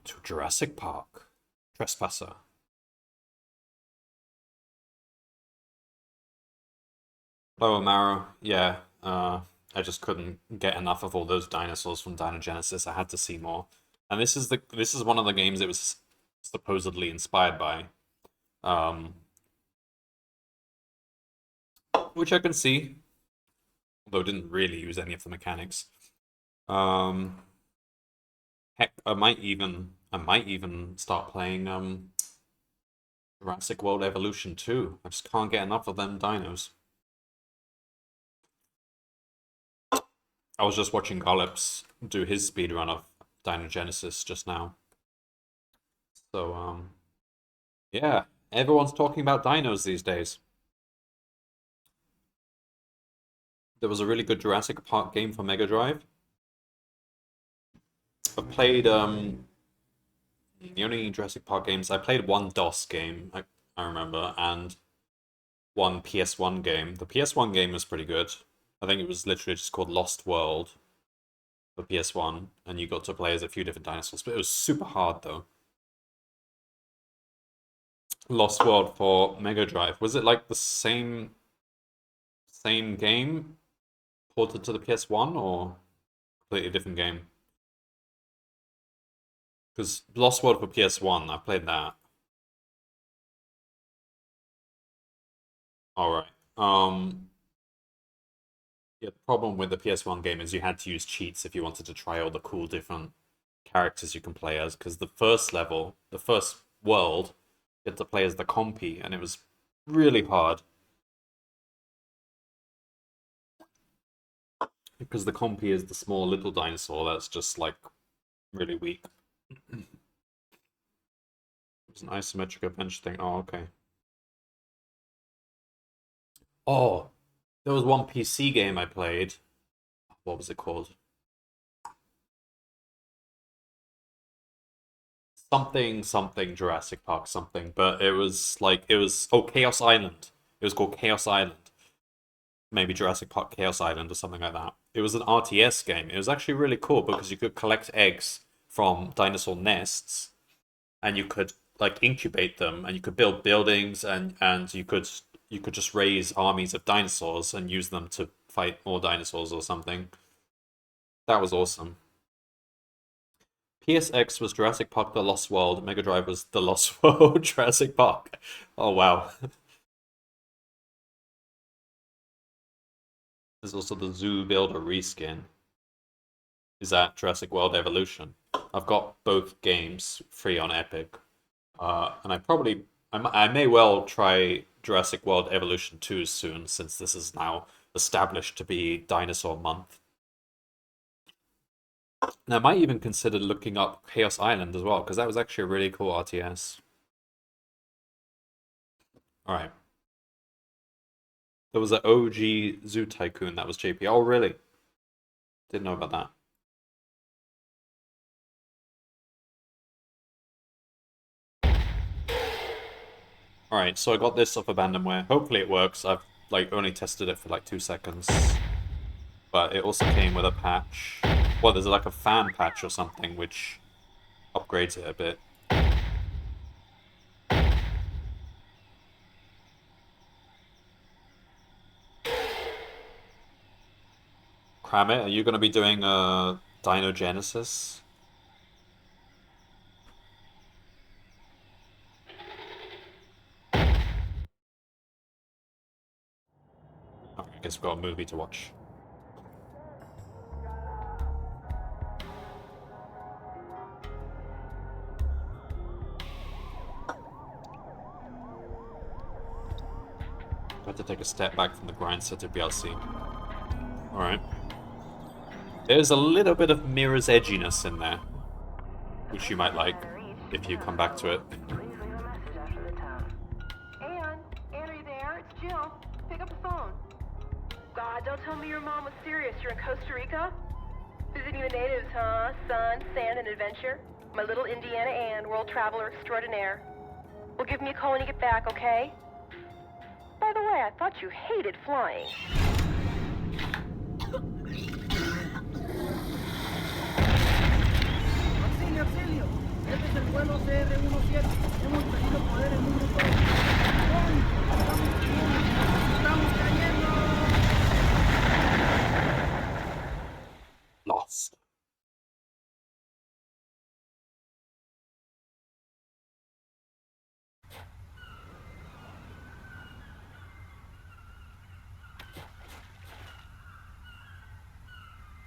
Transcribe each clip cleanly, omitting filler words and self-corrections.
to Jurassic Park. Trespasser. Hello, Amaro. Yeah, I just couldn't get enough of all those dinosaurs from Dino Genesis. I had to see more. And this is one of the games it was supposedly inspired by. Um, which I can see, although it didn't really use any of the mechanics. Um, heck, I might even start playing Jurassic World Evolution 2. I just can't get enough of them dinos. I was just watching Gollips do his speedrun of Dino Genesis just now. So yeah, everyone's talking about dinos these days. There was a really good Jurassic Park game for Mega Drive. I've played the only Jurassic Park games I played one DOS game, I remember, and one PS1 game. The PS1 game was pretty good. I think it was literally just called Lost World for PS1, and you got to play as a few different dinosaurs, but it was super hard though. Lost World for Mega Drive. Was it like the same game ported to the PS1 or completely different game? Because Lost World for PS1, I played that. All right. Yeah, the problem with the PS1 game is you had to use cheats if you wanted to try all the cool different characters you can play as. Because the first level, the first world, you had to play as the compy, and it was really hard because the compy is the small little dinosaur that's just like really weak. It's an isometric adventure thing. Oh, okay. Oh, there was one PC game I played. What was it called? Something Jurassic Park something, but it was Chaos Island. It was called Chaos Island. Maybe Jurassic Park Chaos Island or something like that. It was an RTS game. It was actually really cool because you could collect eggs from dinosaur nests and you could like incubate them and you could build buildings and you could just raise armies of dinosaurs and use them to fight more dinosaurs or something. That was awesome. PSX was Jurassic Park: The Lost World. Mega Drive was The Lost World Jurassic Park. Oh wow. There's also the Zoo Builder reskin. Is that Jurassic World Evolution? I've got both games free on Epic. And I may well try Jurassic World Evolution 2 soon, since this is now established to be Dinosaur Month. And I might even consider looking up Chaos Island as well, because that was actually a really cool RTS. Alright. There was an OG Zoo Tycoon that was JP. Oh, really? Didn't know about that. Alright, so I got this off Abandonware. Hopefully it works. I've like only tested it for like 2 seconds. But it also came with a patch. Well, there's like a fan patch or something which upgrades it a bit. Kramit, are you going to be doing a Dino Genesis? Okay, I guess we've got a movie to watch. I had to take a step back from the grind set of BLC. Alright. There's a little bit of Mirror's edginess in there, which you might like if you come back to it. Ann, are you there? It's Jill. Pick up the phone. God, don't tell me your mom was serious. You're in Costa Rica? Visiting the natives, huh? Sun, sand, and adventure? My little Indiana Ann, world traveler extraordinaire. Well, give me a call when you get back, okay? By the way, I thought you hated flying. Auxilio, auxilio. Este es el vuelo CR-17. Hemos perdido poder en un motor. ¡Ron! ¡Estamos cayendo! Lost.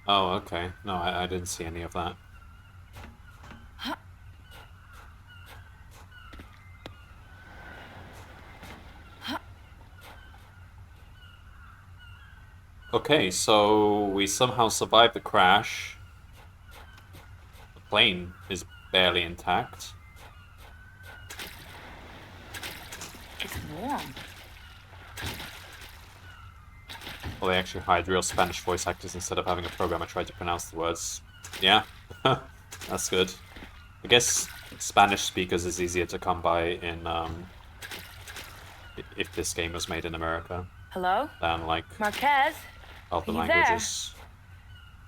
Oh, okay. No, I didn't see any of that. Okay, so we somehow survived the crash. The plane is barely intact. It's warm. Well, they actually hired real Spanish voice actors instead of having a programmer try to pronounce the words. Yeah, that's good. I guess Spanish speakers is easier to come by in, if this game was made in America. Hello? Than, like, Marquez? other Are you languages.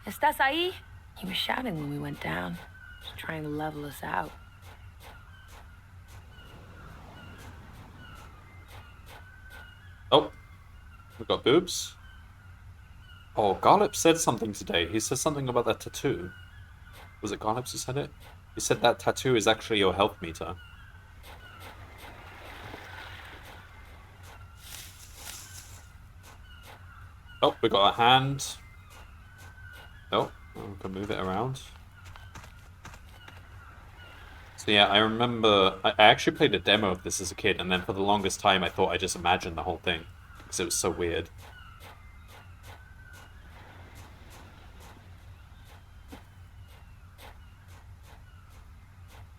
there? ¿Estás ahí? He was shouting when we went down. Just trying to level us out. Oh, we got boobs. Oh, Garlip said something today. He said something about that tattoo. Was it Garlips who said it? He said that tattoo is actually your health meter. Oh, we got a hand. Oh, we can move it around. So yeah, I remember... I actually played a demo of this as a kid, and then for the longest time I thought I just imagined the whole thing. Because it was so weird.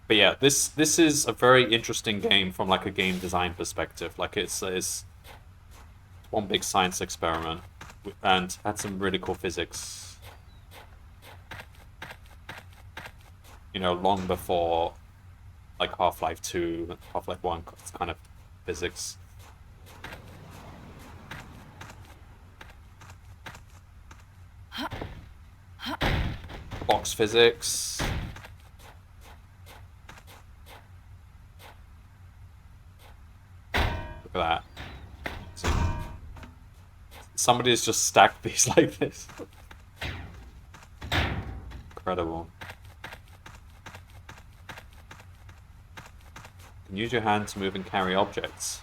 But yeah, this is a very interesting game from like a game design perspective. Like it's one big science experiment and had some really cool physics. You know, long before like Half-Life 2, Half-Life 1 kind of physics. Box physics. Look at that. See? Somebody's just stacked these like this. Incredible. You can use your hand to move and carry objects.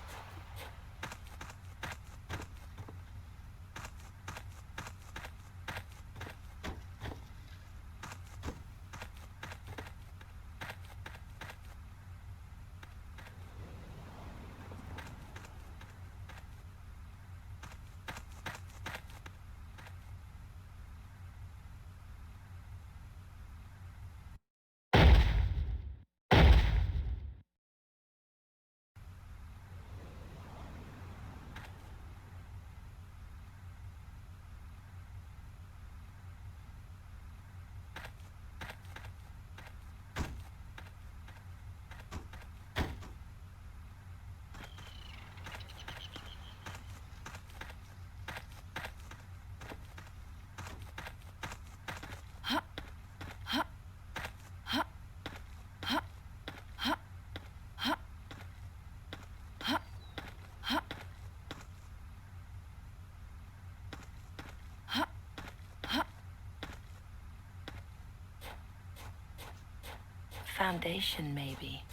Foundation, maybe.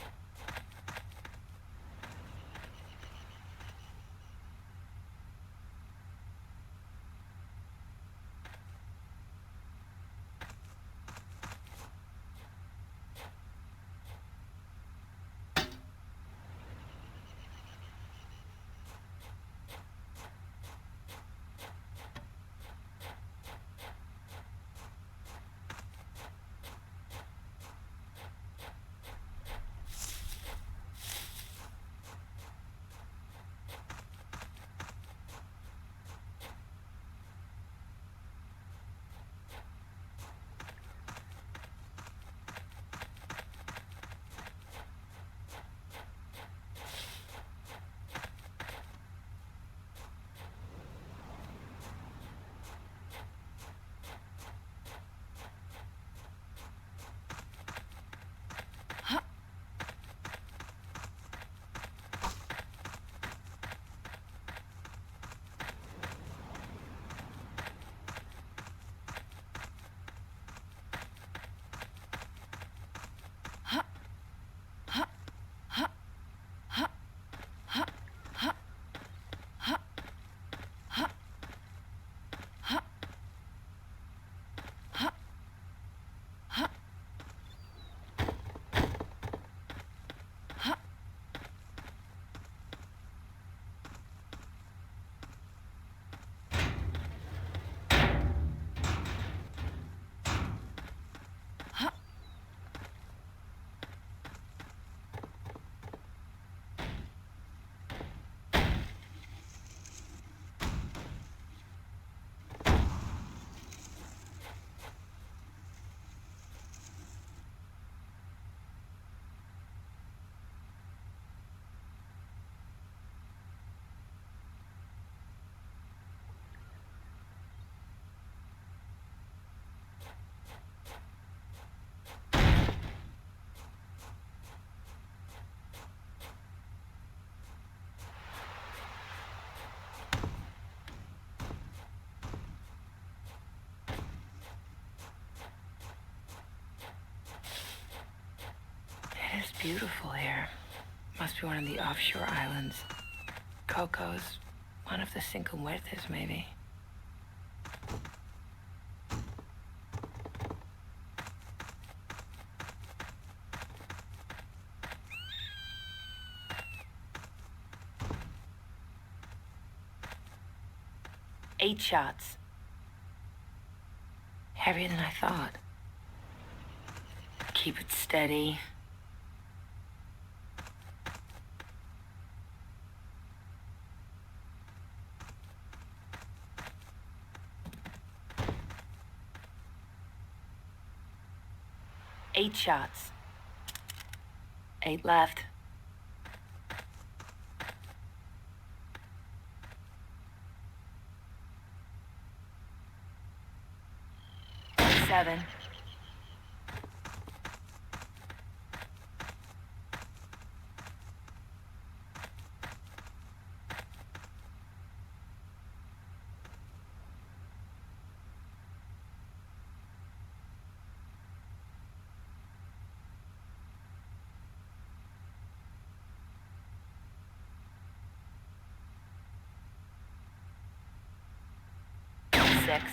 beautiful here. Must be one of the offshore islands. Cocos, one of the Cinco Muertes, maybe. Eight shots. Heavier than I thought. Keep it steady. Eight shots. 8 left. 7. 6.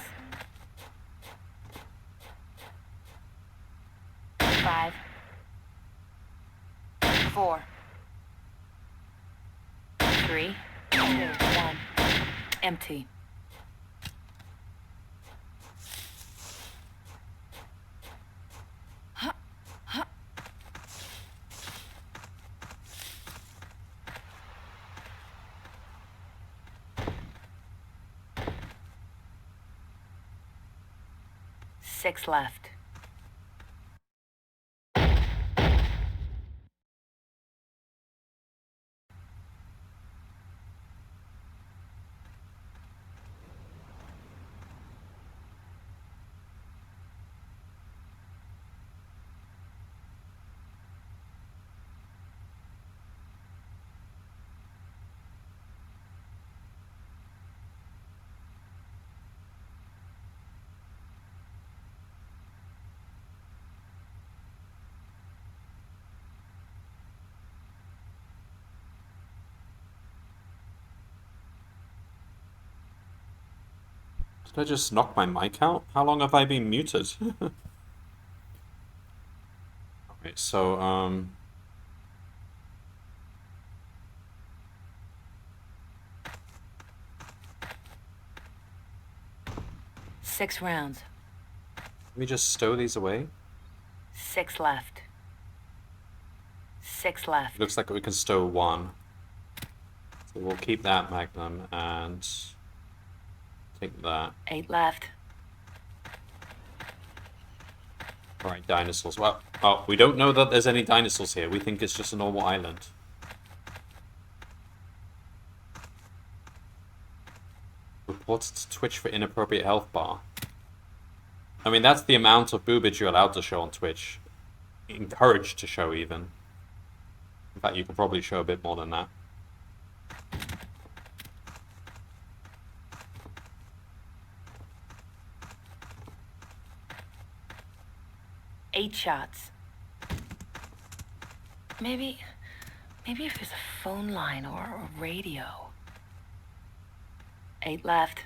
5. 4. 3. 2. 1. Empty. Six left. Did I just knock my mic out? How long have I been muted? Okay, so, 6 rounds. Can we just stow these away? 6 left. 6 left. Looks like we can stow 1. So we'll keep that magnum and take that. 8 left. Alright, dinosaurs. Well, oh, we don't know that there's any dinosaurs here. We think it's just a normal island. Reported to Twitch for inappropriate health bar. I mean, that's the amount of boobage you're allowed to show on Twitch. Encouraged to show, even. In fact, you could probably show a bit more than that. Eight shots. Maybe if there's a phone line or a radio. 8 left.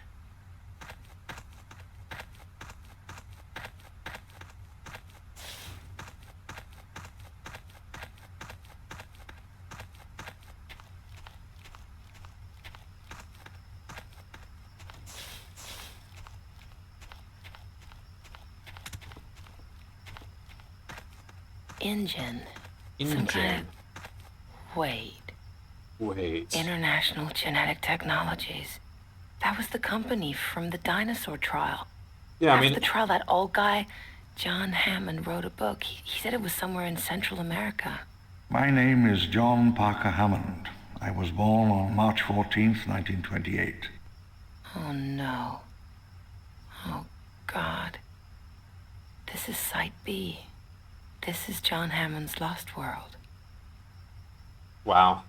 Engine. Some kind of... Wait. International Genetic Technologies. That was the company from the dinosaur trial. Yeah, After the trial, that old guy, John Hammond, wrote a book. He said it was somewhere in Central America. My name is John Parker Hammond. I was born on March 14th, 1928. Oh, no. Oh, God. This is Site B. This is John Hammond's Lost World. Wow.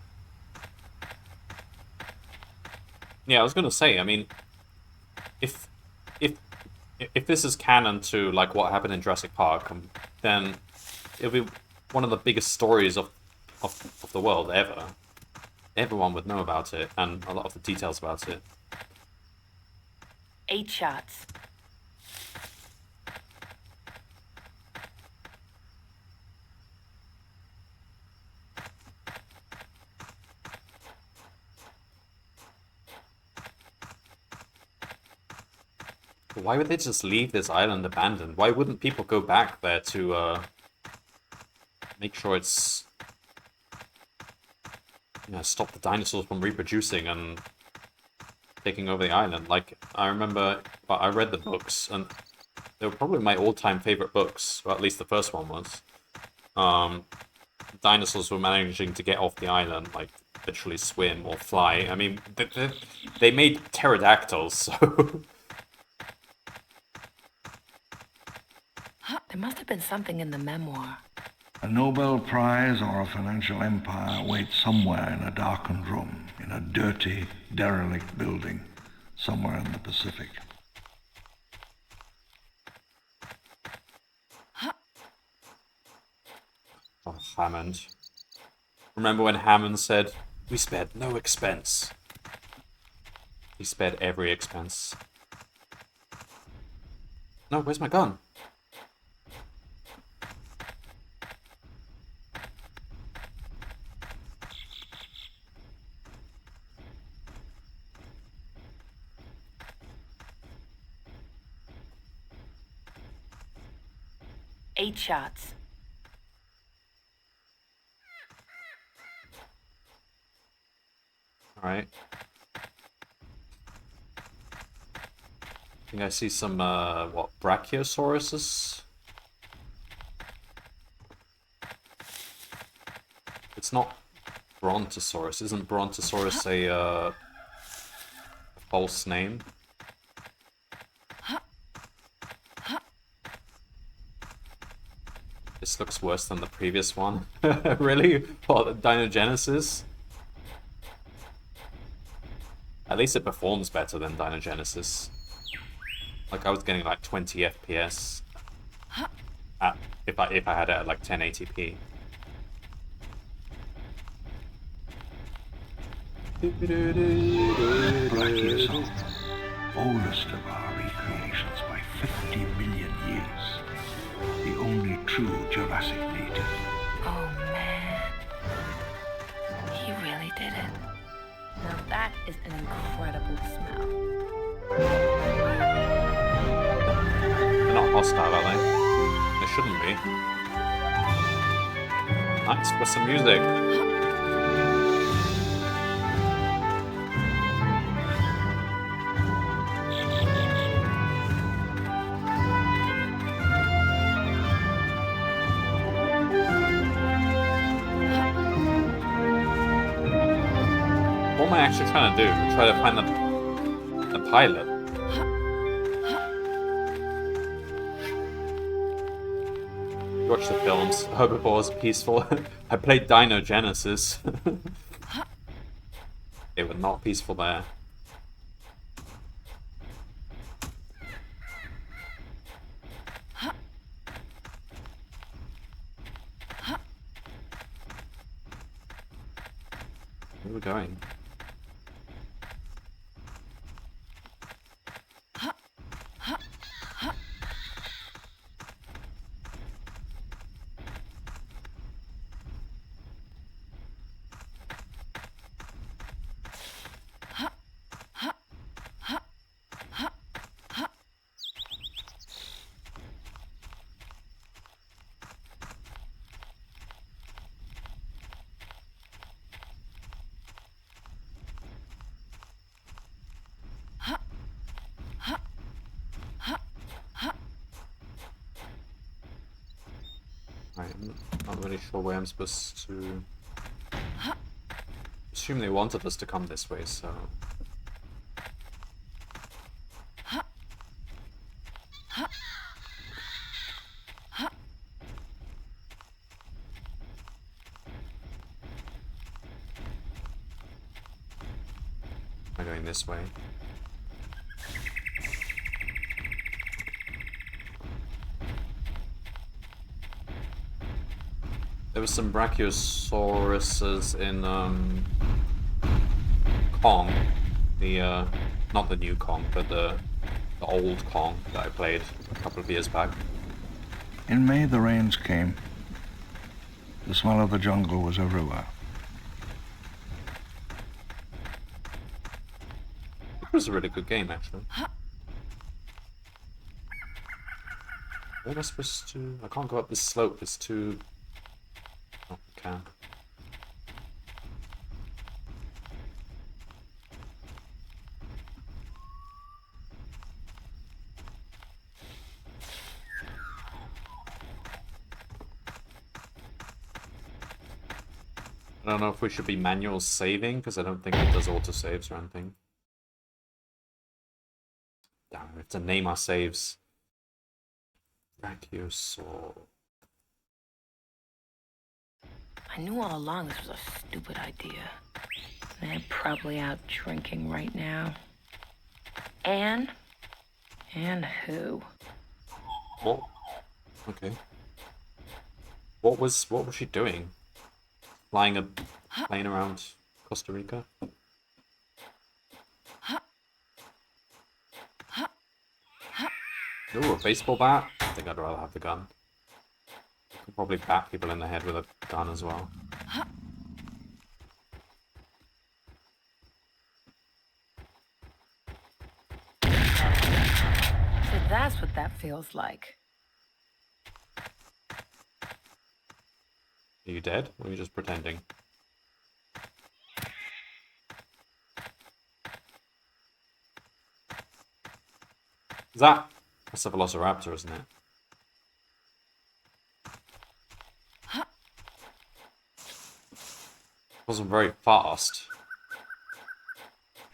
Yeah, I was gonna say, I mean, if this is canon to like what happened in Jurassic Park, then it'll be one of the biggest stories of the world ever. Everyone would know about it, and a lot of the details about it. 8 shots. Why would they just leave this island abandoned? Why wouldn't people go back there to make sure it's, you know, stop the dinosaurs from reproducing and taking over the island? Like, I remember, I read the books, and they were probably my all-time favorite books, or at least the first one was. Dinosaurs were managing to get off the island, like, literally swim or fly. I mean, they made pterodactyls, so... There must have been something in the memoir. A Nobel Prize or a financial empire waits somewhere in a darkened room, in a dirty, derelict building, somewhere in the Pacific. Oh, Hammond. Remember when Hammond said, "We spared no expense"? He spared every expense. No, where's my gun? Eight shots. Alright. I think I see some, what, Brachiosauruses? It's not Brontosaurus. Isn't Brontosaurus a false name? This looks worse than the previous one. Really? What, Dinogenesis? At least it performs better than Dinogenesis. Like, I was getting like 20 FPS at, if I had it at like 1080p. Brachiosaurus, oldest of our recreations by 50 million years. The only true Jurassic native. Oh man. He really did it. Now that is an incredible smell. They're not hostile, are they? They shouldn't be. Nice, with some music. What am I actually trying to do? Try to find the pilot. Watch the films. Herbivore was peaceful. I played Dinogenesis. They were not peaceful there. Where are we going? I'm not really sure where I'm supposed to... assume they wanted us to come this way, so... I'm going this way. was some Brachiosauruses in Kong, the not the new Kong, but the old Kong that I played a couple of years back. In May, the rains came. The smell of the jungle was everywhere. It was a really good game, actually. Where am I supposed to... I can't go up this slope, it's too... Oh, I can. I don't know if we should be manual saving, because I don't think it does auto-saves or anything. Damn, we have to name our saves. Brachiosaur. I knew all along this was a stupid idea. They're probably out drinking right now. Anne? And who? What? Okay. What was she doing? Flying a plane around Costa Rica? Ooh, a baseball bat? I think I'd rather have the gun. You could probably bat people in the head with a gun as well. So that's what that feels like. Are you dead? Or are you just pretending? That's a velociraptor, isn't it? Wasn't very fast.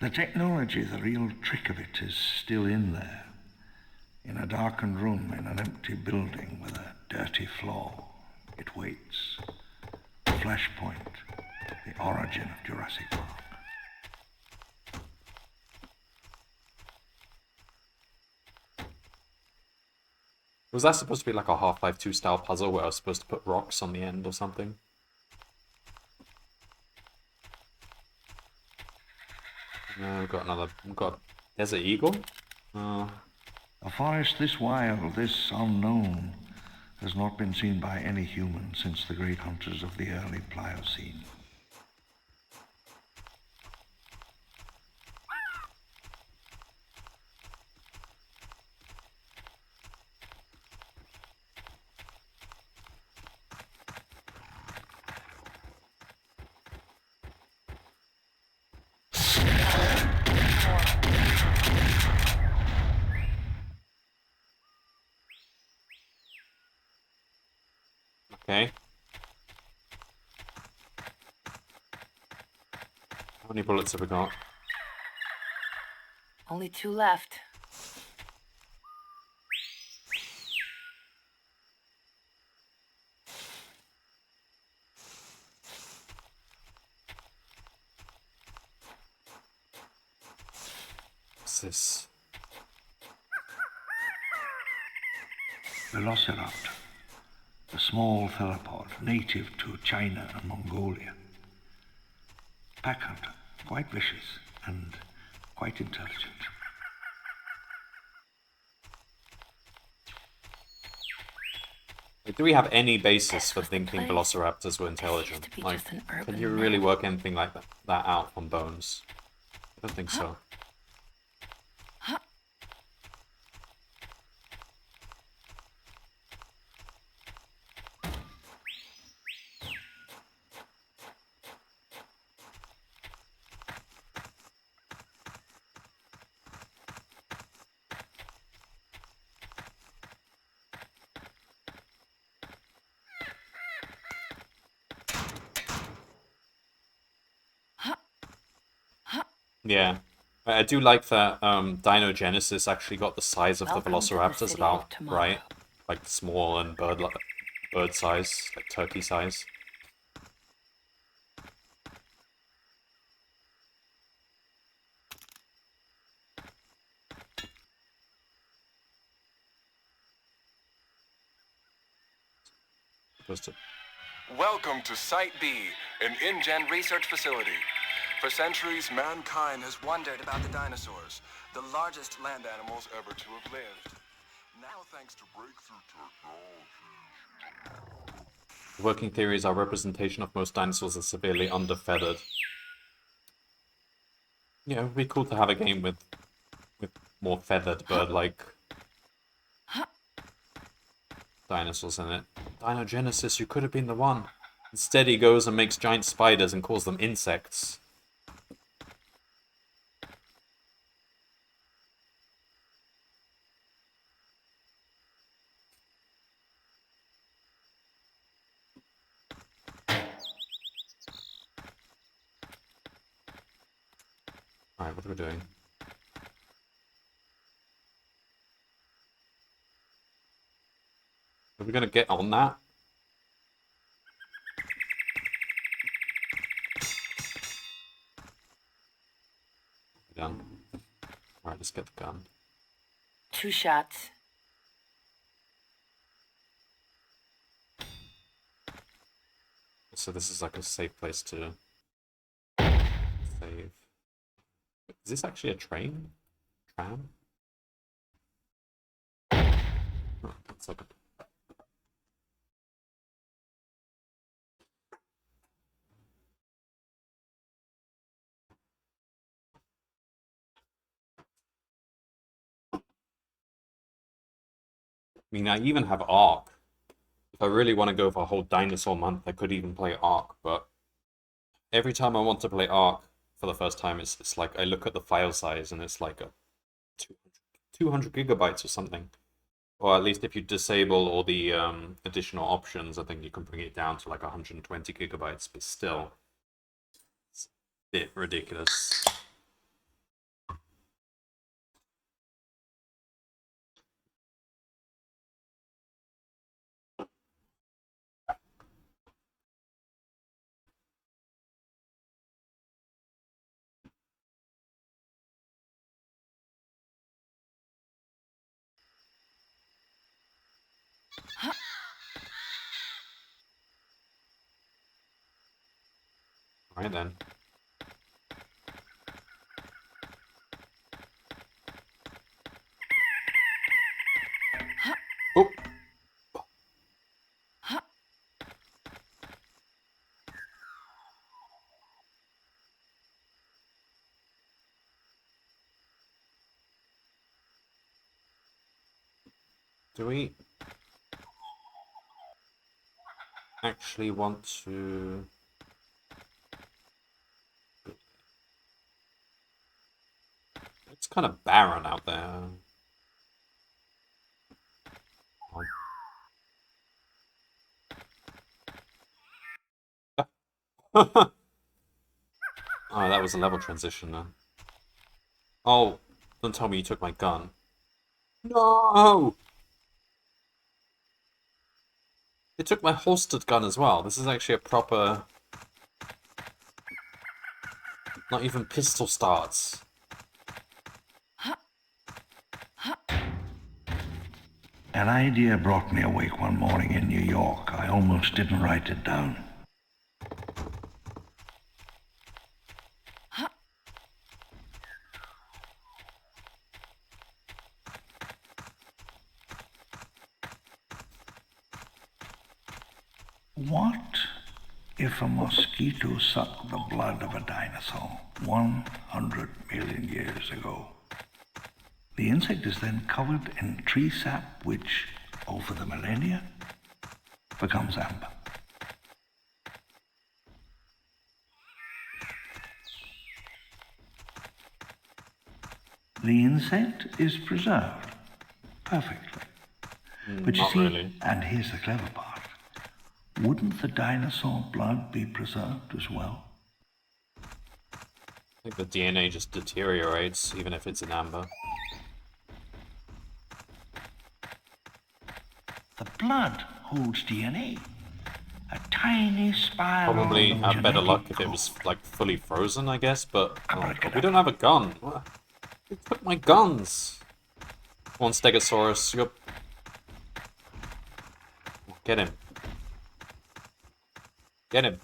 The technology, the real trick of it, is still in there. In a darkened room in an empty building with a dirty floor, it waits. The flashpoint, the origin of Jurassic Park. Was that supposed to be like a Half-Life 2 style puzzle where I was supposed to put rocks on the end or something? No, we've got a desert eagle? A forest this wild, this unknown, has not been seen by any human since the great hunters of the early Pliocene. Okay. How many bullets have we got? Only 2 left. What's this? Velociraptor, a small theropod native to China and Mongolia. Pack hunter, quite vicious and quite intelligent. Like, do we have any basis for This was the thinking place. velociraptors were Used intelligent? to be Like, just an can urban you really myth. work anything like that out from bones? I don't think so. Yeah. I do like that Dino Genesis actually got the size of the Welcome to the velociraptors city of about tomorrow. right. Like small and bird size, like turkey size. Supposed to Welcome to Site B, an InGen research facility. For centuries, mankind has wondered about the dinosaurs, the largest land animals ever to have lived. Now, thanks to breakthrough technology... Working theories are representation of most dinosaurs are severely underfeathered. Yeah, it would be cool to have a game with more feathered bird like dinosaurs in it. Dinogenesis, you could have been the one. Instead he goes and makes giant spiders and calls them insects. Alright, what are we doing? Are we gonna get on that? Gun. Alright, let's get the gun. 2 shots. So this is like a safe place to save. Is this actually a train? Tram? Oh, it's like a... I mean, I even have Ark. If I really want to go for a whole dinosaur month, I could even play Ark, but every time I want to play Ark for the first time, it's like I look at the file size and it's like a 200 gigabytes or something. Or at least if you disable all the additional options, I think you can bring it down to like 120 gigabytes, but still, it's a bit ridiculous. Right then. Oh! Do we actually want to... It's kind of barren out there. Oh, that was a level transition then. Oh, don't tell me you took my gun. No! They took my holstered gun as well. This is actually a proper... Not even pistol starts. An idea brought me awake one morning in New York. I almost didn't write it down. What if a mosquito sucked the blood of a dinosaur 100 million years ago? The insect is then covered in tree sap, which, over the millennia, becomes amber. The insect is preserved perfectly. But you Not see, really. and here's the clever part, wouldn't the dinosaur blood be preserved as well? I think the DNA just deteriorates, even if it's in amber. The blood holds DNA. A tiny spiral Probably of have better genetic luck if it code. was, like, fully frozen, I guess, but... Abracadabra. we don't have a gun. What? They took my guns! Come on, Stegosaurus, you're... Get him. Get him.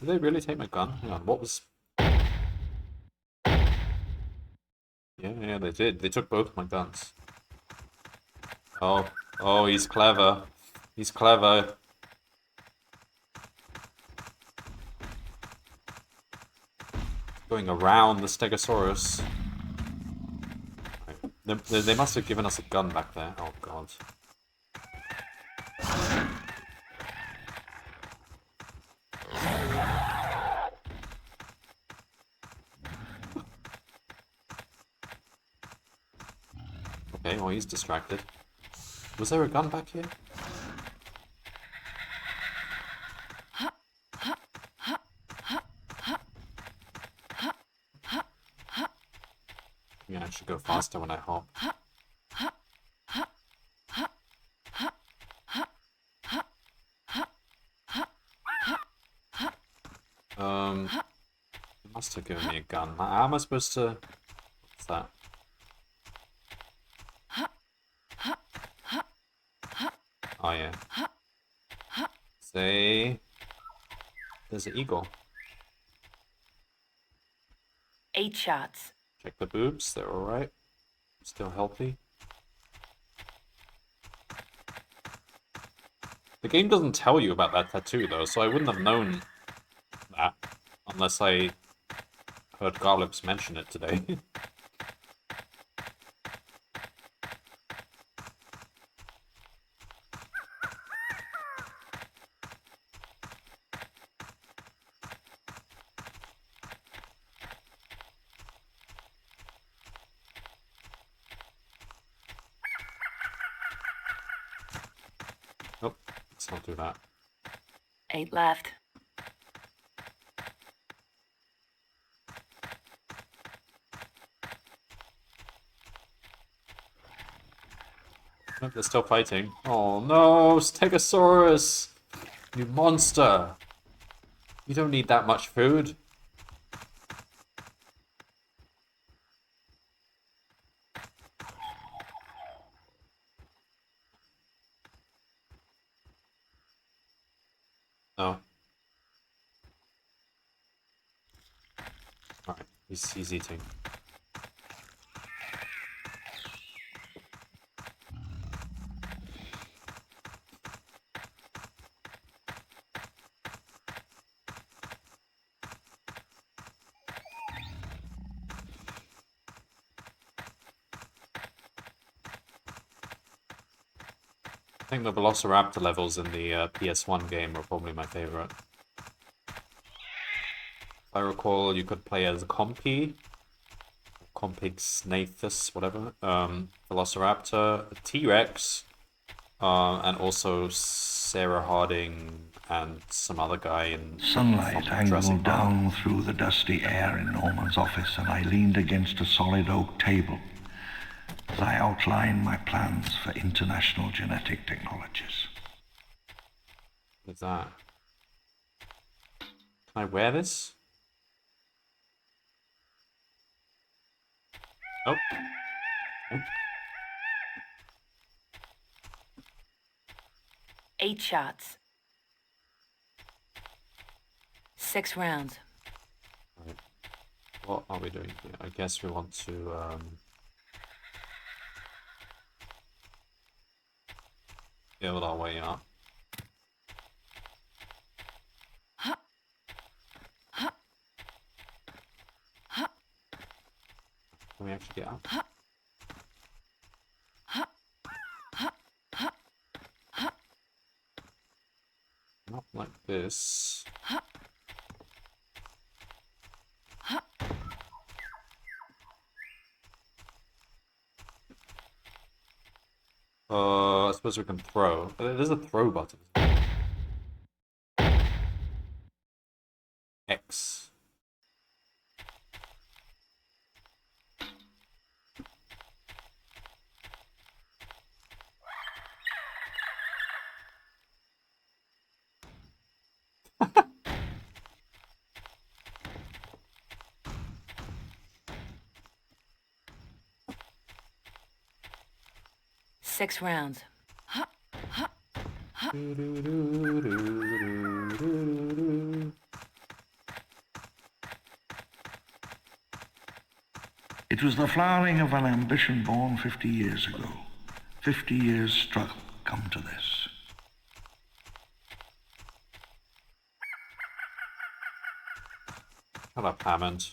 Did they really take my gun? Hang on, what was... Yeah, they did. They took both my guns. Oh, he's clever. He's clever. Going around the Stegosaurus. Right. They must have given us a gun back there. Oh, God. Okay, well, he's distracted. Was there a gun back here? Yeah, I should go faster when I hop. It must have given me a gun. How am I supposed to... What's that? Oh, yeah. Say... There's an eagle. 8 shots. Check the boobs, they're alright. Still healthy. The game doesn't tell you about that tattoo, though, so I wouldn't have known that unless I heard Garlips mention it today. Nope, let's not do that. 8 left. Nope, they're still fighting. Oh no, Stegosaurus! You monster! You don't need that much food. Oh. Alright, he's eating. I think the Velociraptor levels in the PS1 game are probably my favorite. If I recall, you could play as Compy, Compyxnathus, whatever, Velociraptor, a T-Rex, and also Sarah Harding and some other guy in Sunlight from Jurassic angled Park. down through the dusty air in Norman's office, and I leaned against a solid oak table as I outlined my plans for international genetic technologies. What's that? Can I wear this? Nope. Nope. 8 shots. 6 rounds. Right. What are we doing here? I guess we want to build our way up. Can we actually get up? Not like this. I suppose we can throw. There's a throw button. X. Six rounds. It was the flowering of an ambition born 50 years ago. 50 years' struggle come to this. Shut up, Hammond.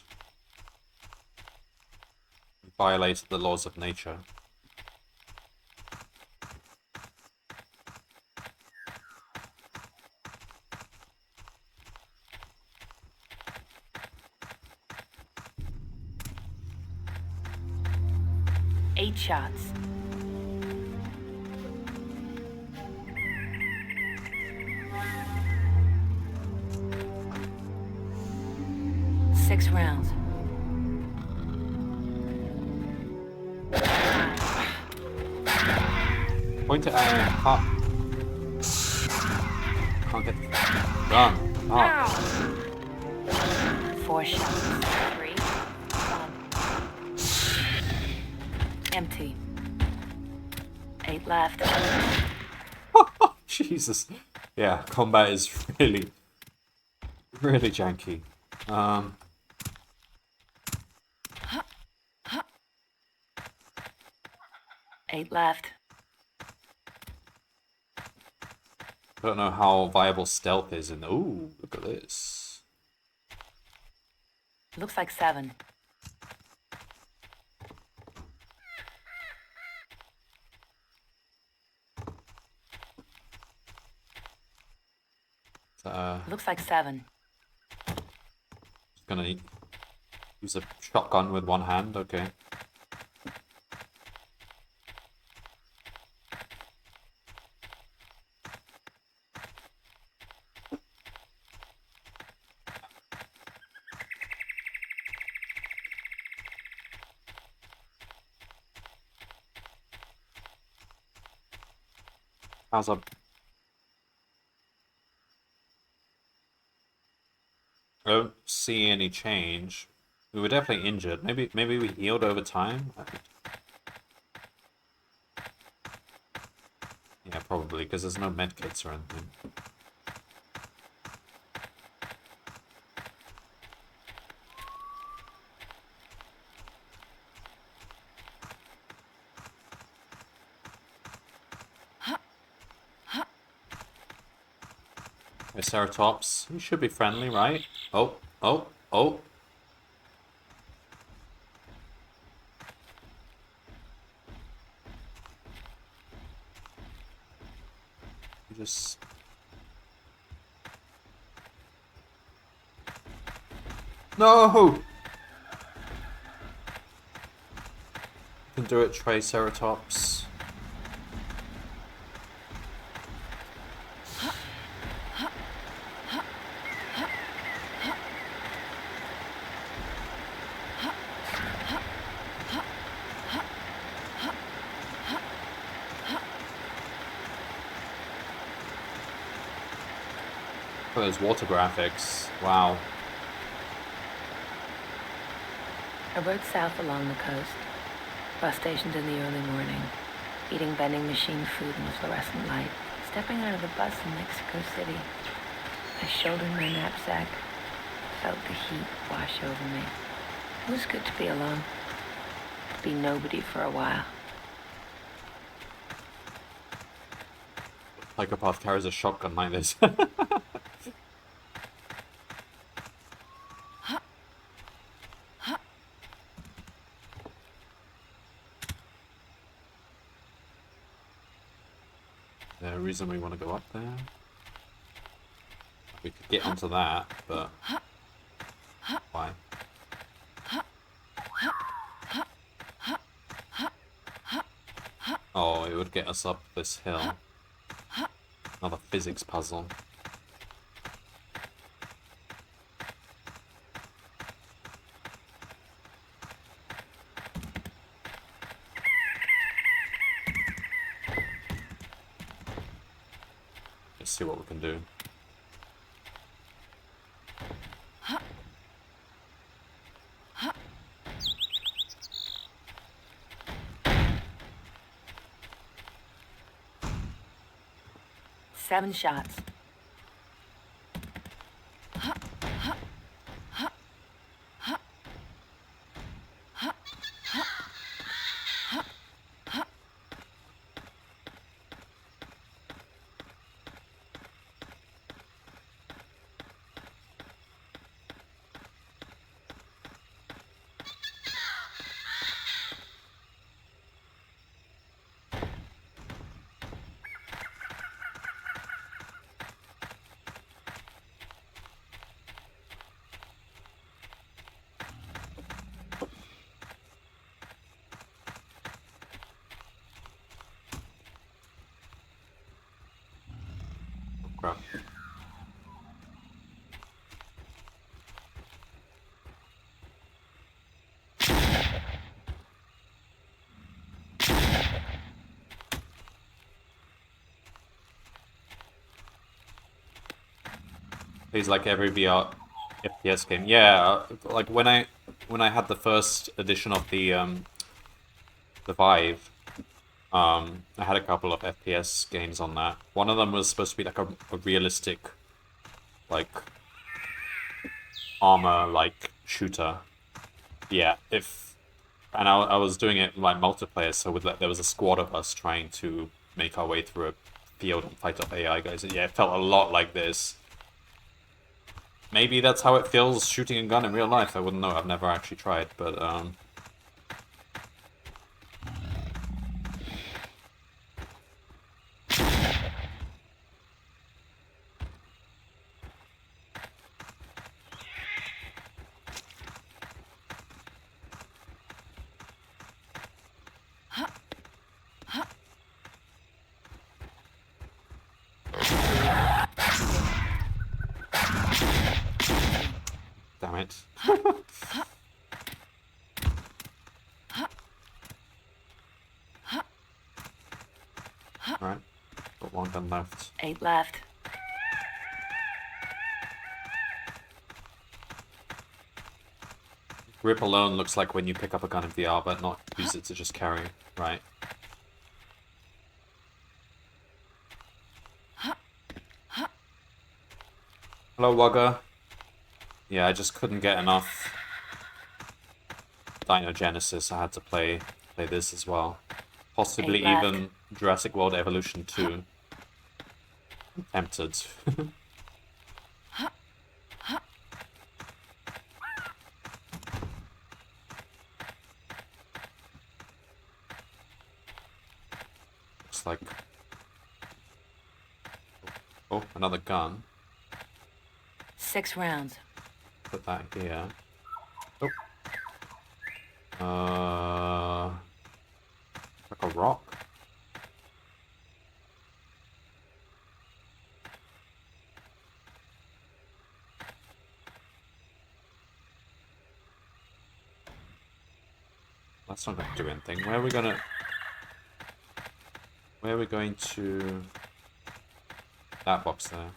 You violated the laws of nature. Eight shots. Six rounds. Point it at him. Up. Can't get done. Up. Four shots. Three. Empty. 8 left. Jesus. Yeah, combat is really, really janky. 8 left. I don't know how viable stealth is in. Ooh, look at this. Looks like 7. Looks like 7. Just gonna use a shotgun with one hand. Okay. How's up? I don't see any change. We were definitely injured. Maybe we healed over time. Yeah, probably because there's no medkits or anything. Ceratops, you should be friendly, right? Oh. You just... No! You can do it, Triceratops. Those water graphics. Wow. I rode south along the coast. Bus stations in the early morning. Eating vending machine food in the fluorescent light. Stepping out of the bus in Mexico City. I shouldered my knapsack. Felt the heat wash over me. It was good to be alone. To be nobody for a while. Psychopath carries a shotgun like this. The reason we want to go up there. We could get onto that, but why? Oh, it would get us up this hill. Another physics puzzle. Let's see what we can do. 7 shots. Crap. He's like every VR FPS game. Yeah, like when I had the first edition of the Vive, I had a couple of FPS games on that. One of them was supposed to be like a realistic, like armor like shooter. Yeah, and I was doing it like multiplayer, so there was a squad of us trying to make our way through a field and fight off AI guys. And yeah, it felt a lot like this. Maybe that's how it feels shooting a gun in real life. I wouldn't know. I've never actually tried, but damn it. Alright, got one gun left. 8 left. Grip alone looks like when you pick up a gun in VR, but not use it to just carry, right? Hello, Wugger. Yeah, I just couldn't get enough Dino Genesis. I had to play this as well. Possibly 8 left. even Jurassic World Evolution 2. I'm tempted. Looks like... Oh, another gun. 6 rounds. Put that here. Oh. Like a rock. That's not going to do anything. Where are we going to... That box there.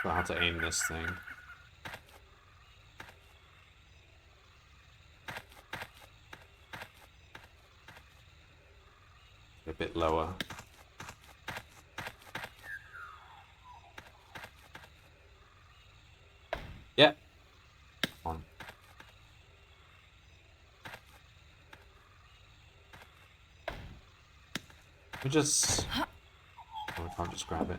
I how to aim this thing. A bit lower. Yeah. On. We just... Oh, we can't just grab it.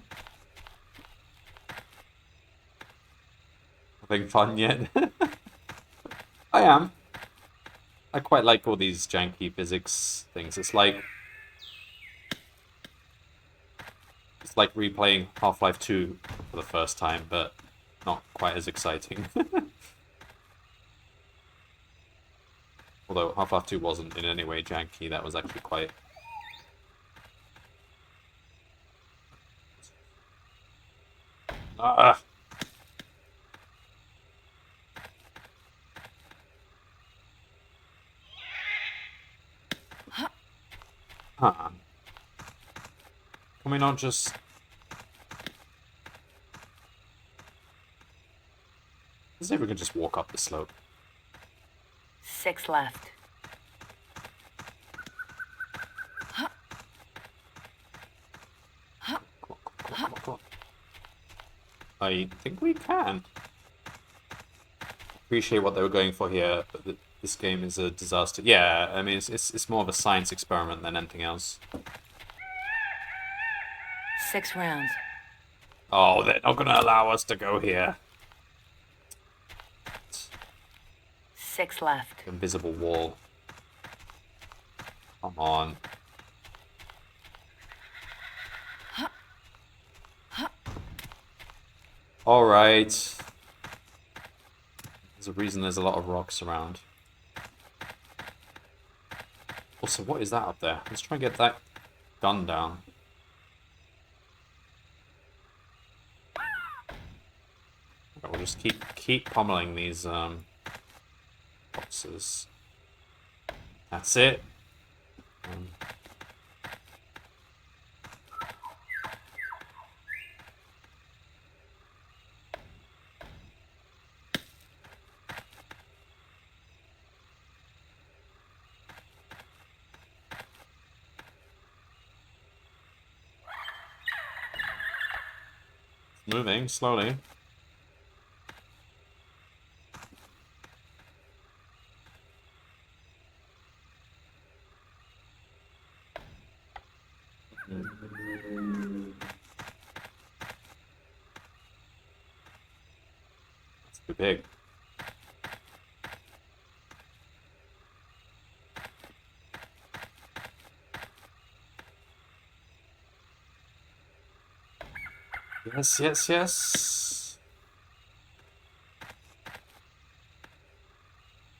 Having fun yet? I am. I quite like all these janky physics things. It's like replaying Half-Life 2 for the first time, but not quite as exciting. Although Half-Life 2 wasn't in any way janky, that was actually quite... Ah! we not just... Let's see if we can just walk up the slope. 6 left. Come on. I think we can. Appreciate what they were going for here, but this game is a disaster. Yeah, I mean, it's more of a science experiment than anything else. 6 rounds. Oh, they're not going to allow us to go here. 6 left. Invisible wall. Come on. Alright. There's a reason there's a lot of rocks around. Also, what is that up there? Let's try and get that gun down. Okay, we'll just keep pummeling these boxes. That's it. Moving slowly. That's too big. Yes.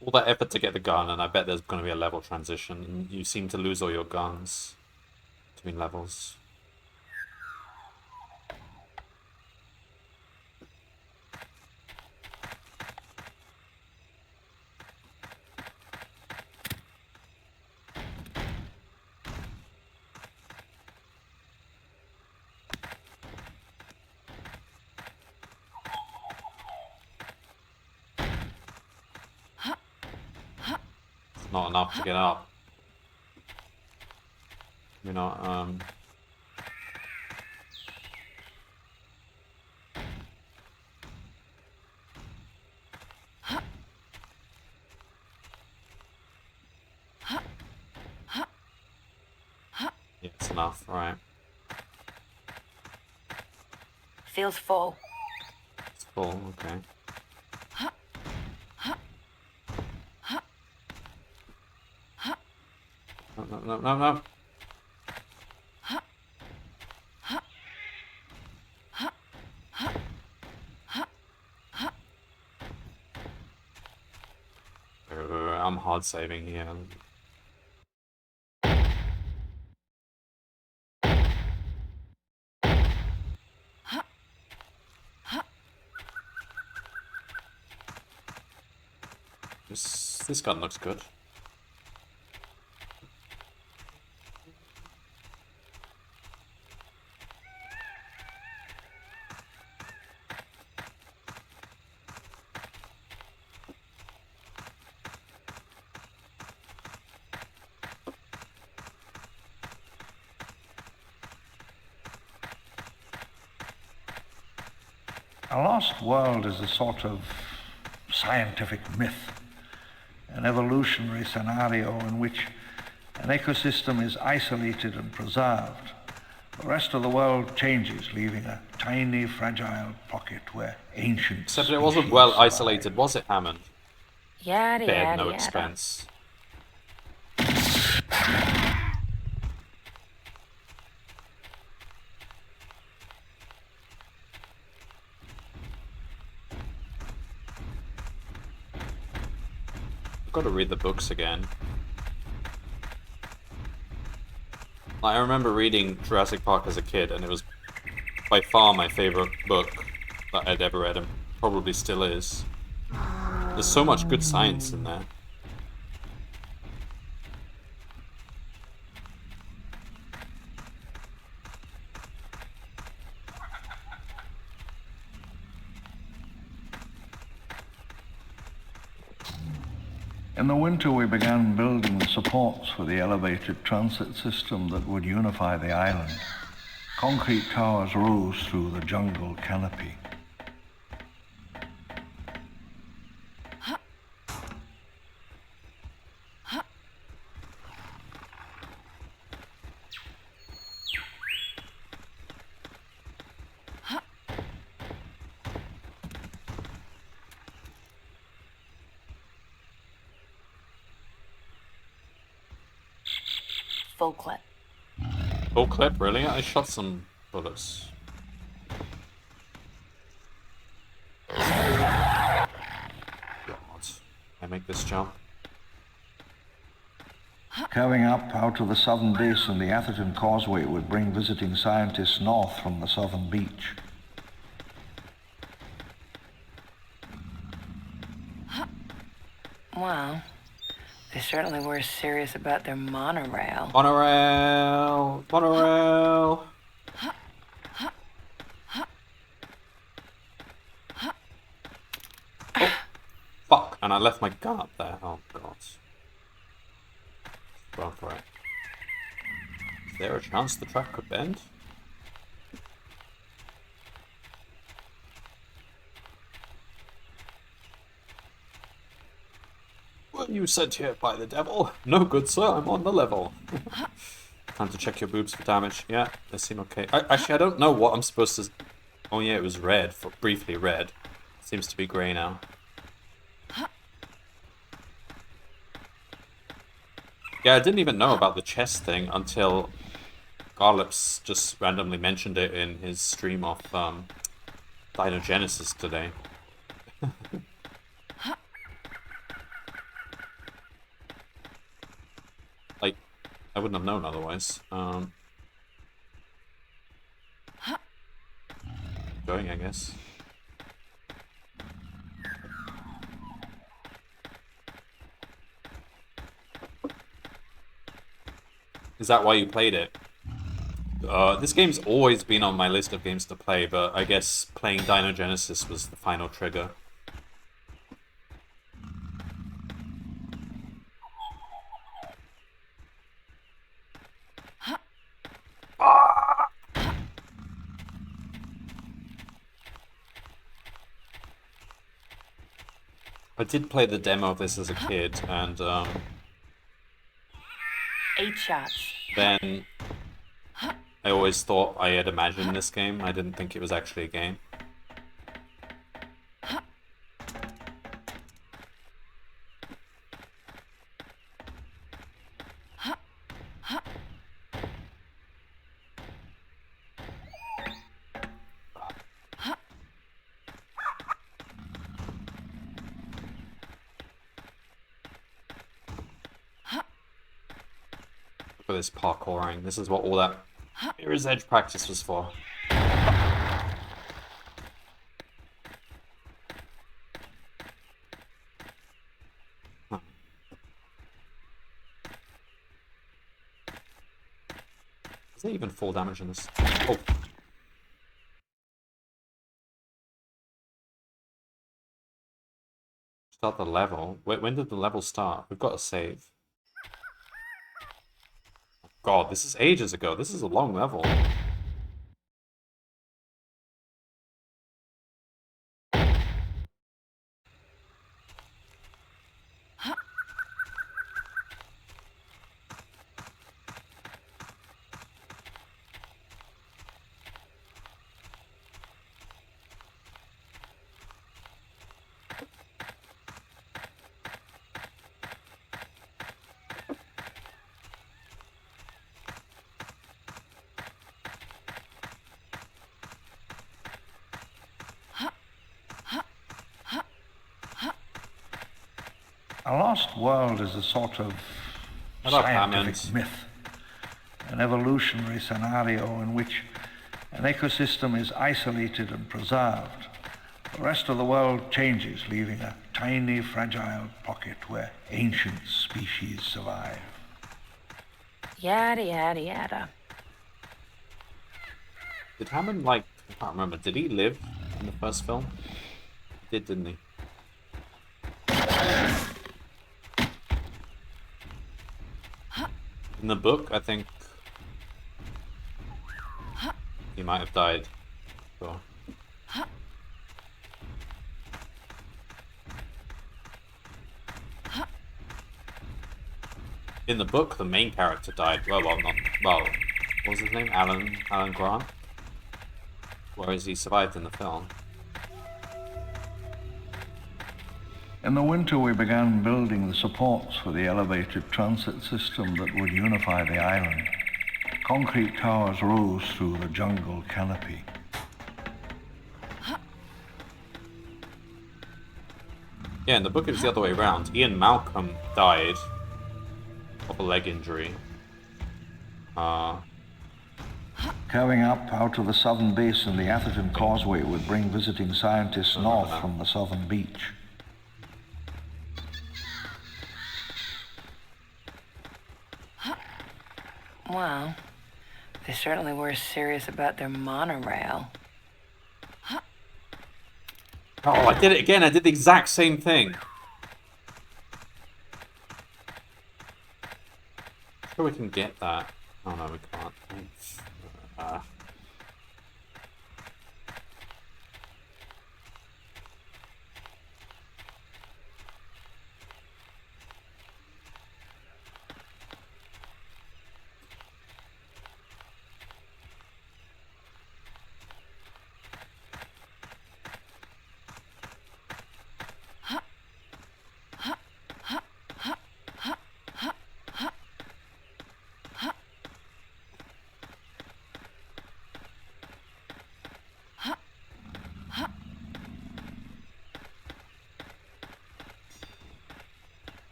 All that effort to get the gun, and I bet there's going to be a level transition, and you seem to lose all your guns between levels. Not enough to get up. We're not, Yeah, it's enough, right. Feels full. It's full, okay. No. I'm hard saving here. This gun looks good. A lost world is a sort of scientific myth, an evolutionary scenario in which an ecosystem is isolated and preserved. The rest of the world changes, leaving a tiny, fragile pocket where ancient Except it wasn't species well survive. isolated, was it, Hammond? Yada, Spared yada, no yada. expense. Got to read the books again. Like, I remember reading Jurassic Park as a kid, and it was by far my favorite book that I'd ever read, and probably still is. There's so much good science in there. In the winter, we began building the supports for the elevated transit system that would unify the island. Concrete towers rose through the jungle canopy. Full clip. Full clip, really? I shot some bullets. God. I make this jump. Curving up out of the southern basin, the Atherton Causeway would bring visiting scientists north from the southern beach. Well, they certainly were serious about their monorail. Monorail! Monorail! Oh, fuck. And I left my gun up there. Oh, God. Run for it. Is there a chance the track could bend? Were you sent here by the devil? No, good sir, I'm on the level. Time to check your boobs for damage. Yeah, they seem okay. Actually, I don't know what I'm supposed to... Oh yeah, it was red, for briefly red. Seems to be grey now. Yeah, I didn't even know about the chest thing until Garlips just randomly mentioned it in his stream of Dinogenesis today. Like, I wouldn't have known otherwise. Going, I guess. Is that why you played it? This game's always been on my list of games to play, but I guess playing Dinogenesis was the final trigger. I did play the demo of this as a kid, and 8 shots. then I always thought I had imagined this game. I didn't think it was actually a game. Look at this parkouring. This is what all that Mirror's Edge practice was for. Huh. Is there even full damage in this? Oh. Start the level. When did the level start? We've got a save. God, this is ages ago. This is a long level. A lost world is a sort of scientific myth, an evolutionary scenario in which an ecosystem is isolated and preserved. The rest of the world changes, leaving a tiny, fragile pocket where ancient species survive. Yada, yada, yada. Did Hammond, like, I can't remember, did he live in the first film? He did, didn't he? In the book, I think he might have died. So. In the book, the main character died. Well, not well. What was his name? Alan Grant. Whereas he survived in the film. In the winter, we began building the supports for the elevated transit system that would unify the island. Concrete towers rose through the jungle canopy. Yeah, in the book it was the other way around. Ian Malcolm died of a leg injury. Curving up out of the southern basin, the Atherton Causeway would bring visiting scientists north from the southern beach. Well, they certainly were serious about their monorail. Oh, I did it again. I did the exact same thing. Sure we can get that. Oh no, we can't.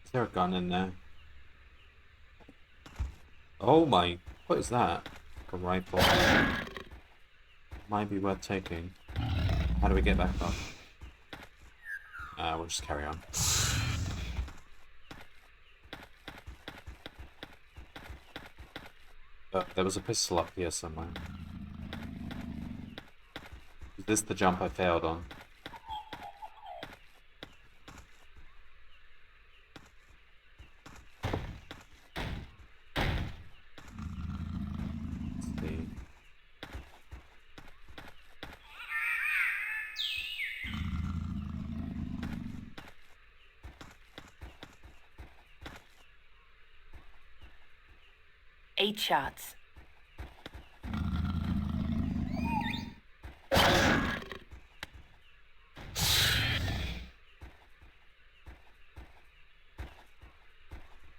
Is there a gun in there? Oh my, what is that? A rifle. Might be worth taking. How do we get back up? We'll just carry on. There was a pistol up here somewhere. Is this the jump I failed on? Let's see. Eight shots.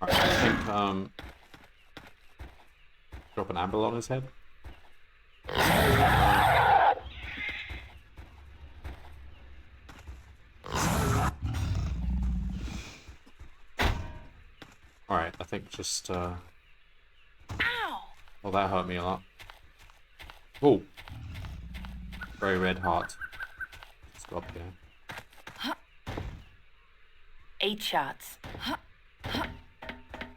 Alright, I think, drop an amble on his head. Alright, I think just, Ow! well, that hurt me a lot. Oh! Very red heart. Let's go up here. 8 shots.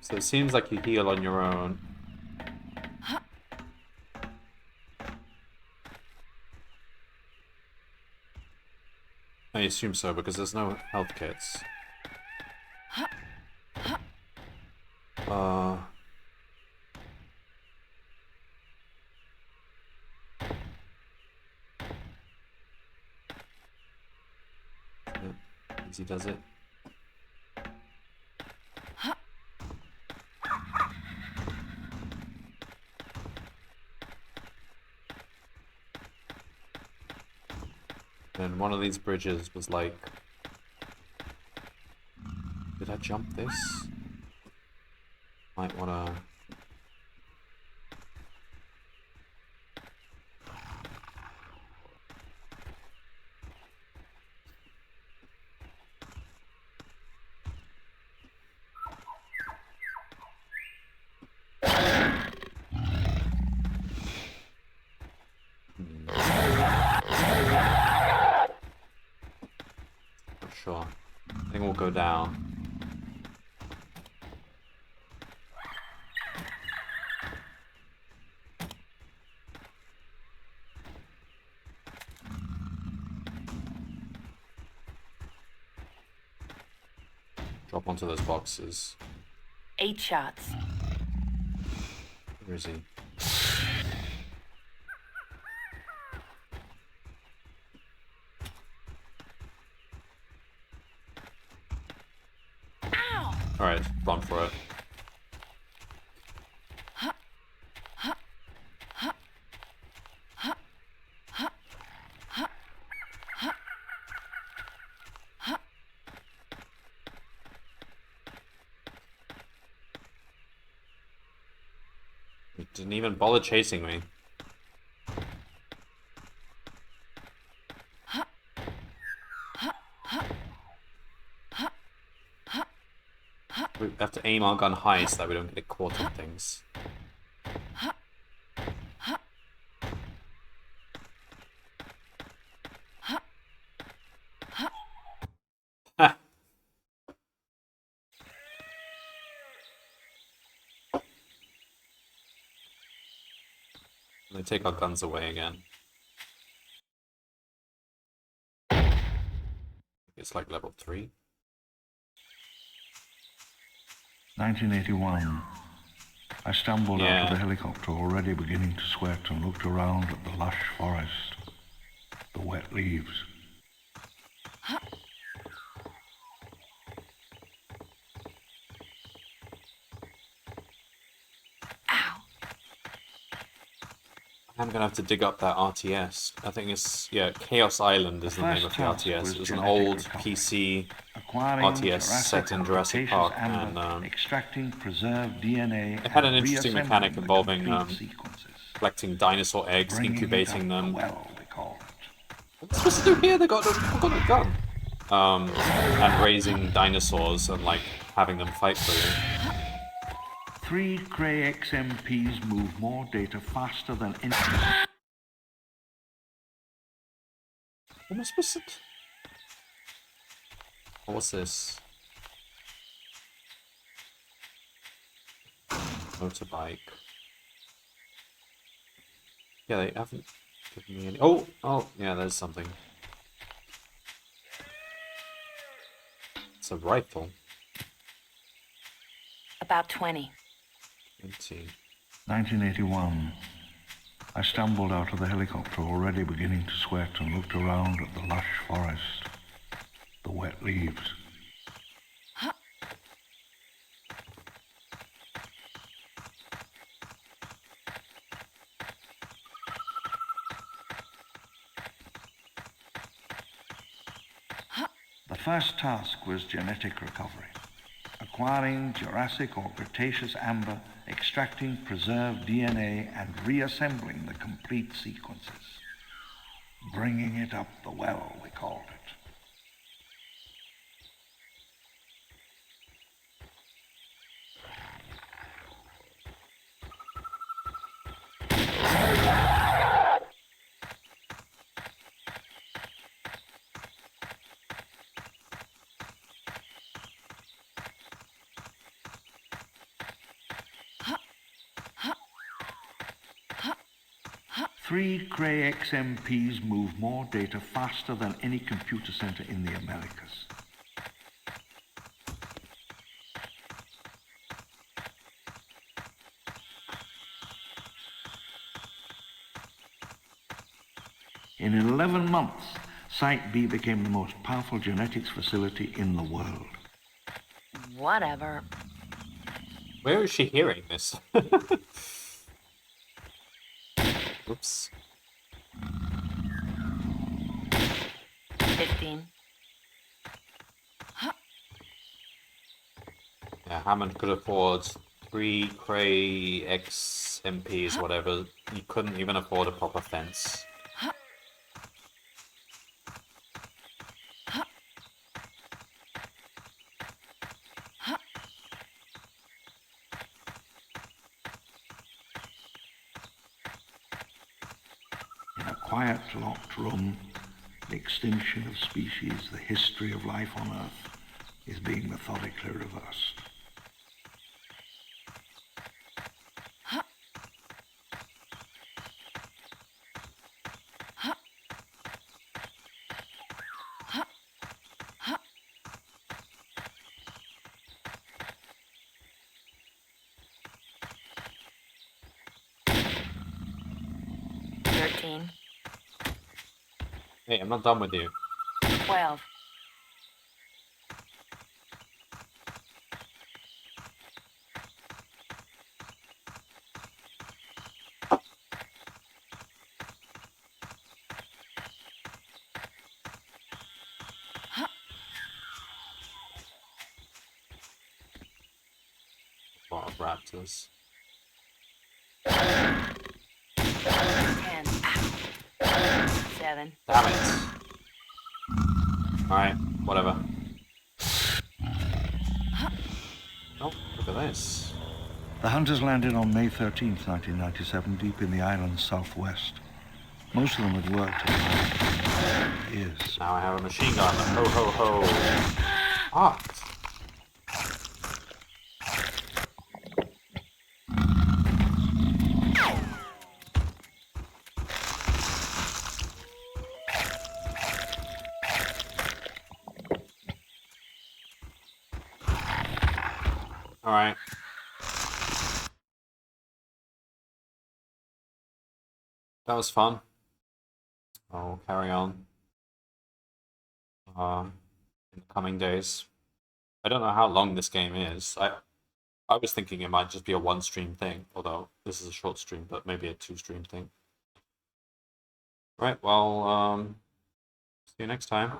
So it seems like you heal on your own. I assume so, because there's no health kits. Easy does it. And one of these bridges was like... Did I jump this? Might wanna... Not sure. I think we'll go down. Hop onto those boxes. 8 shots. Where is he? Alright, run for it. He didn't even bother chasing me. We have to aim our gun high so that we don't get caught in things. Ha! They take our guns away again. It's like level 3. 1981. I stumbled out of the helicopter, already beginning to sweat, and looked around at the lush forest, the wet leaves. I'm gonna have to dig up that RTS. I think it's, yeah, Chaos Island is the name of the RTS. It was an old PC RTS set in Jurassic Park, and extracting preserved DNA. it had an interesting mechanic involving collecting dinosaur eggs, incubating them. What's supposed to do here? They got a gun. And raising dinosaurs and like having them fight for you. 3 Cray XMPs move more data faster than any... What am I supposed to... What's this? Motorbike. Yeah, they haven't given me any... Oh, yeah, there's something. It's a rifle. About 20. 1981. I stumbled out of the helicopter, already beginning to sweat, and looked around at the lush forest, the wet leaves. The first task was genetic recovery. Acquiring Jurassic or Cretaceous amber, extracting preserved DNA, and reassembling the complete sequences. Bringing it up the well, we called it. Three Cray XMPs move more data faster than any computer center in the Americas. In 11 months, Site B became the most powerful genetics facility in the world. Whatever. Where is she hearing this? Oops. 15. Yeah, Hammond could afford 3 Cray XMPs, whatever. You couldn't even afford a proper fence. Quiet, locked room, the extinction of species, the history of life on Earth is being methodically reversed. 13. Hey, I'm not done with you. 12. A lot of raptors. 10. 7. Damn it. Alright, whatever. Oh, look at this. The hunters landed on May 13th, 1997, deep in the island's southwest. Most of them had worked for years. Now I have a machine gun. Ho ho ho. What? Alright. That was fun. I'll carry on in the coming days. I don't know how long this game is. I was thinking it might just be a one stream thing, although this is a short stream, but maybe a 2-stream thing. Right, well, see you next time.